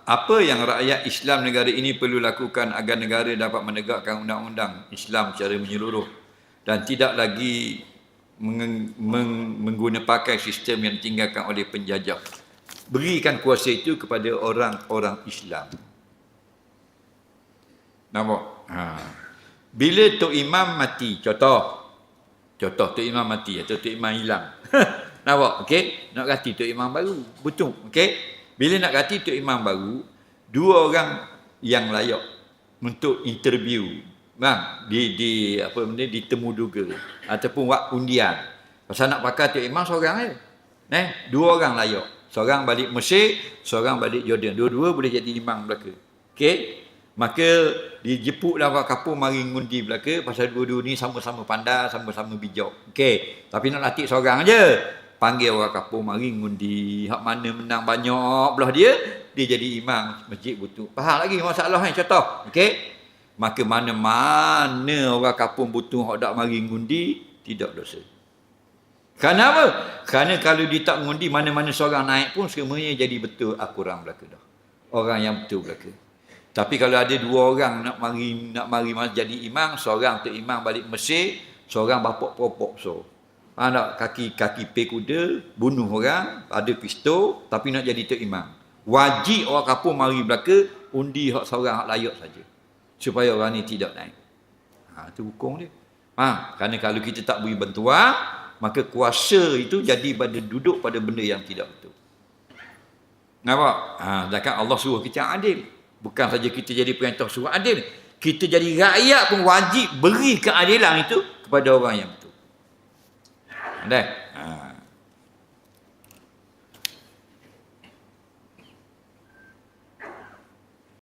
Apa yang rakyat Islam negara ini perlu lakukan agar negara dapat menegakkan undang-undang Islam secara menyeluruh dan tidak lagi menggunakan sistem yang ditinggalkan oleh penjajah. Berikan kuasa itu kepada orang-orang Islam. Nampak? Bila Tok Imam mati, contoh Tok Imam mati atau Tok Imam hilang. Nampak? Okey, nak ganti Tok Imam baru. Betul. Okey. Bila nak ganti Tok Imam baru, dua orang yang layak untuk interview, bang, di apa benda, di temuduga ataupun buat undian. Pasal nak pakai Tok Imam seorang je. Dua orang layak. Seorang balik Mesir, seorang balik Jordan. Dua-dua boleh jadi imam belaka. Okey? Maka dijepuklah orang kampung mari ngundi belaka pasal dua-dua ni sama-sama pandai, sama-sama bijak. Okey, tapi nak latih seorang je. Panggil orang kampung mari ngundi, hak mana menang banyak belah dia jadi imam masjid butuh. Faham lagi masalah ni contoh. Okey? Maka mana-mana orang kampung butuh hak dak mari ngundi tidak dosa. Kenapa? Kerana kalau dia tak mengundi, mana-mana seorang naik pun semuanya jadi betul akuran belaka dah. Orang yang betul belaka. Tapi kalau ada dua orang nak mari jadi imam, seorang tu imam balik Mesir, seorang bapak propok so. Nak kaki pek kuda, bunuh orang, ada pistol, tapi nak jadi tok imam. Wajib orang kampung mari belaka undi hak seorang hak layak saja. Supaya orang ni tidak naik. Itu hukum dia. Kerana kalau kita tak beri bantuan, maka kuasa itu jadi duduk pada benda yang tidak betul. Nampak? Sedangkan Allah suruh kita adil. Bukan saja kita jadi perintah suruh adil. Kita jadi rakyat pun wajib beri keadilan itu kepada orang yang betul. Dah.